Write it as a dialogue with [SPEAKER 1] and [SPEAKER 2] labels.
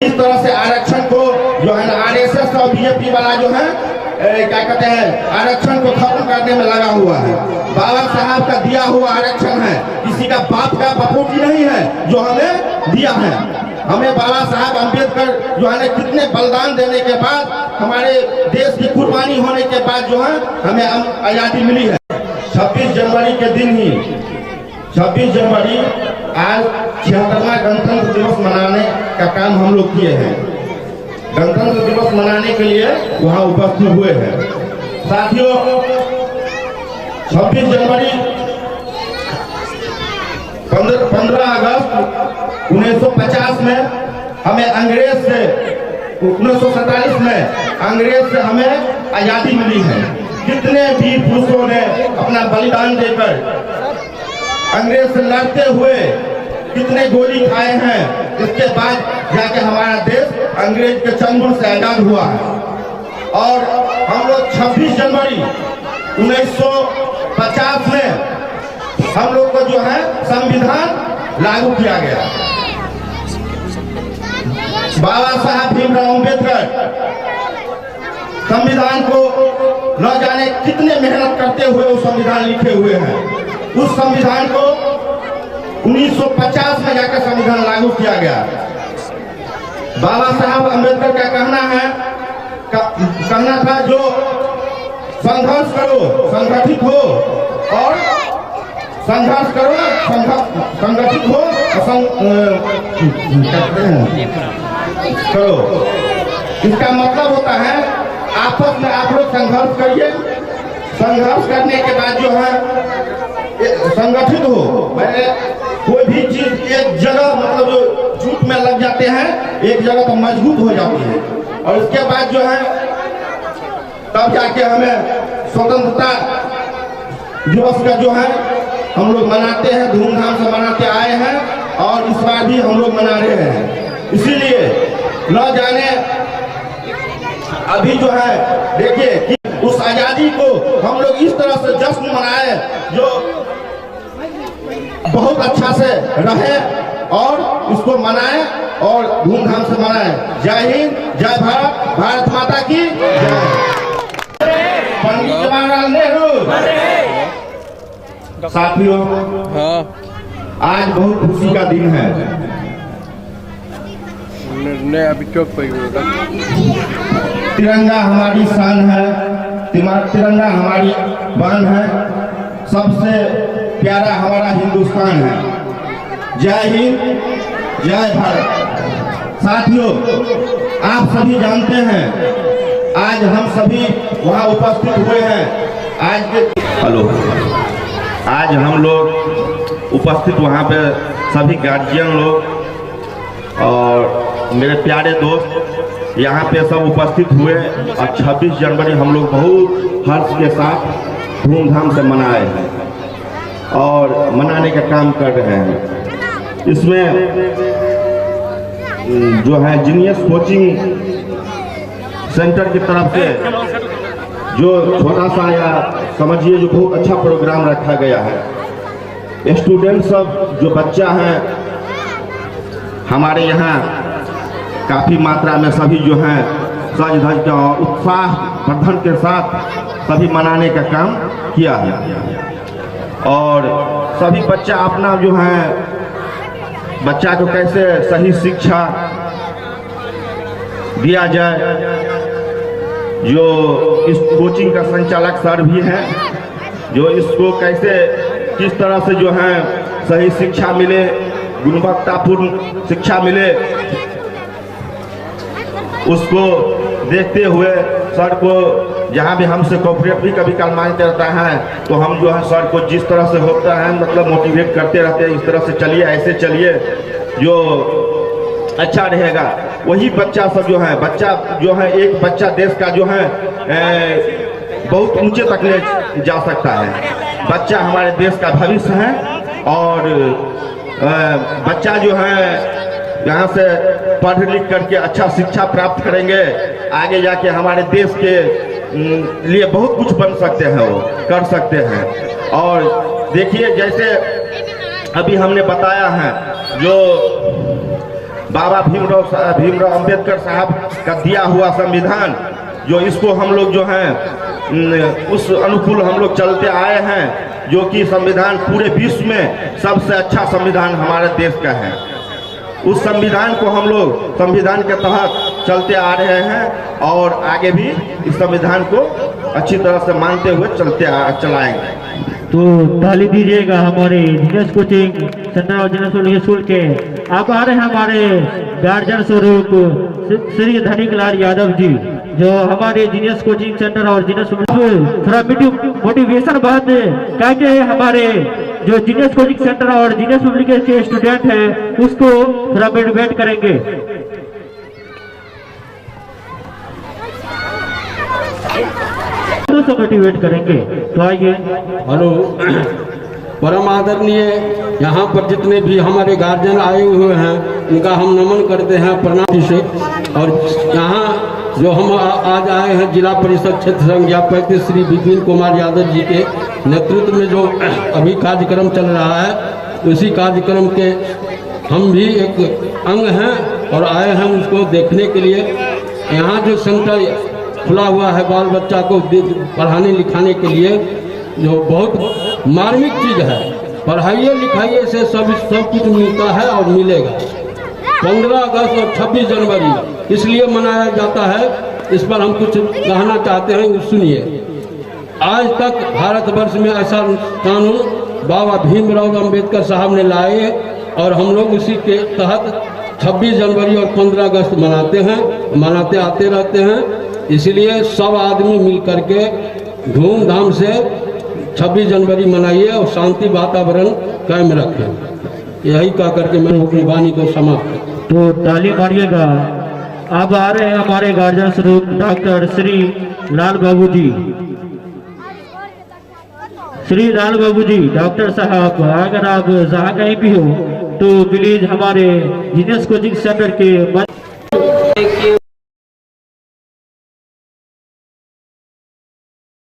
[SPEAKER 1] इस तरह से आरक्षण को जो है ना आरएसएस और बीजेपी वाला जो है क्या कहते हैं आरक्षण को खत्म करने में लगा हुआ है। बाबा साहब का दिया हुआ आरक्षण है, किसी का बाप का बपोती नहीं है जो हमें दिया है। हमें बाबा साहब अम्बेडकर जो है ना कितने बलिदान देने के बाद, हमारे देश की कुर्बानी होने के बाद जो है हमें आज़ादी मिली है। 26 जनवरी के दिन ही 26 जनवरी आज 76वां गणतंत्र दिवस मनाने का काम हम लोग किए हैं। गणतंत्र दिवस मनाने के लिए वहां उपस्थित हुए हैं। साथियों, 26 जनवरी 15 अगस्त 1950 में हमें अंग्रेज से 1947 में अंग्रेज से हमें आजादी मिली है। कितने वीर पुरुषों ने अपना बलिदान देकर अंग्रेज से लड़ते हुए कितने गोली खाए हैं, इसके बाद जाके हमारा देश अंग्रेज के चंगुल से आजाद हुआ है। और हम लोग 26 जनवरी 1950 में हम लोग को जो है संविधान लागू किया गया। बाबा साहब भीमराव अम्बेडकर संविधान को न जाने कितने मेहनत करते हुए वो संविधान लिखे हुए हैं। उस संविधान को 1950 में जाकर संविधान लागू किया गया। बाबा साहब अम्बेडकर का कहना था जो संघर्ष करो, संगठित हो और संघर्ष करो, संगठित हो करो। इसका मतलब होता है आपस में आप लोग संघर्ष करिए, संघर्ष करने के बाद जो है संगठित हो। मैंने कोई भी चीज एक जगह मतलब जो झूठ में लग जाते हैं, एक जगह तो मजबूत हो जाती है। और इसके बाद जो है तब जाके हमें स्वतंत्रता दिवस का जो है हम लोग मनाते हैं, धूमधाम से मनाते आए हैं और इस बार भी हम लोग मना रहे हैं। इसीलिए न जाने अभी जो है देखिए कि उस आजादी को हम लोग इस तरह से जश्न मनाए जो बहुत अच्छा से रहे और इसको मनाए और धूमधाम से मनाए। जय हिंद, जय भारत, भारत माता की जय। पंडित जवाहरलाल नेहरू। साथियों, आज बहुत खुशी का दिन है। तिरंगा हमारी शान है, तिरंगा हमारी बान है, सबसे प्यारा हमारा हिंदुस्तान है। जय हिंद, जय भारत। साथियों, आप सभी जानते हैं आज हम सभी वहां उपस्थित हुए हैं। आज हम लोग उपस्थित वहां पे सभी गार्जियन लोग और मेरे प्यारे दोस्त यहाँ पे सब उपस्थित हुए और 26 जनवरी हम लोग बहुत हर्ष के साथ धूमधाम से मनाए हैं और मनाने का काम कर रहे हैं। इसमें जो है जीनियस कोचिंग सेंटर की तरफ से जो छोटा सा या समझिए जो बहुत अच्छा प्रोग्राम रखा गया है। स्टूडेंट सब जो बच्चा है हमारे यहाँ काफ़ी मात्रा में सभी जो हैं सज धज के और उत्साह वर्धन के साथ सभी मनाने का काम किया है। और सभी बच्चा अपना जो है बच्चा को कैसे सही शिक्षा दिया जाए, जो इस कोचिंग का संचालक सर भी हैं, जो इसको कैसे किस तरह से जो है सही शिक्षा मिले, गुणवत्तापूर्ण शिक्षा मिले, उसको देखते हुए सर को जहाँ भी हमसे कोऑपरेट भी कभी कल मांगते रहता है तो हम जो है सर को जिस तरह से होता है मतलब मोटिवेट करते रहते हैं, इस तरह से चलिए, ऐसे चलिए जो अच्छा रहेगा। वही बच्चा सब जो है एक बच्चा देश का जो है बहुत ऊंचे तक ले जा सकता है। बच्चा हमारे देश का भविष्य है और बच्चा जो है यहाँ से पढ़ लिख करके अच्छा शिक्षा प्राप्त करेंगे, आगे जाके हमारे देश के लिए बहुत कुछ बन सकते हैं, वो कर सकते हैं। और देखिए जैसे अभी हमने बताया है जो बाबा भीमराव अंबेडकर साहब का दिया हुआ संविधान, जो इसको हम लोग जो हैं उस अनुकूल हम लोग चलते आए हैं, जो कि संविधान पूरे विश्व में सबसे अच्छा संविधान हमारे देश का है। उस संविधान को हम लोग संविधान के तहत चलते आ रहे हैं और आगे भी इस संविधान को अच्छी तरह से मानते हुए चलाएंगे।
[SPEAKER 2] तो ताली दीजिएगा हमारे जीनियस कोचिंग सेंटर और जीनियस पब्लिक स्कूल के। अब आ रहे हैं हमारे गार्जियन स्वरूप श्री धनिक लाल यादव जी, जो हमारे जीनियस कोचिंग सेंटर और जीनियस थोड़ा मोटिवेशन बात क्या के हमारे जो जीनियस कोचिंग सेंटर और जीनियस पब्लिक के स्टूडेंट हैं उसको थोड़ा मोटिवेट करेंगे। तो मोटिवेट करेंगे, तो आइए।
[SPEAKER 3] हेलो, परम आदरणीय यहाँ पर जितने भी हमारे गार्जियन आए हुए हैं उनका हम नमन करते हैं प्रणाम से। और यहाँ जो हम आज आए हैं जिला परिषद क्षेत्र संज्ञापक श्री विपिन कुमार यादव जी के नेतृत्व में जो अभी कार्यक्रम चल रहा है, उसी कार्यक्रम के हम भी एक अंग हैं और आए हैं उसको देखने के लिए। यहाँ जो सेंटर खुला हुआ है बाल बच्चा को पढ़ाने लिखाने के लिए, जो बहुत मार्मिक चीज़ है, पढ़ाइए लिखाइए से सब कुछ मिलता है और मिलेगा। 15 अगस्त और 26 जनवरी इसलिए मनाया जाता है, इस पर हम कुछ कहना चाहते हैं, सुनिए। आज तक भारतवर्ष में ऐसा कानून बाबा भीमराव अंबेडकर साहब ने लाए और हम लोग उसी के तहत 26 जनवरी और 15 अगस्त मनाते आते रहते हैं। इसलिए सब आदमी मिल करके धूमधाम से 26 जनवरी मनाइए और शांति वातावरण कायम रखें। यही कह करके मैं अपनी वाणी को समाप्त।
[SPEAKER 2] तो ताली मारिएगा। अब आ रहे हैं हमारे गार्जियन स्वरूप डॉक्टर श्री लाल बाबू जी। श्री लाल बाबू जी, डॉक्टर साहब, अगर आप जहाँ कहीं भी हो तो प्लीज हमारे जीनियस कोचिंग सेंटर के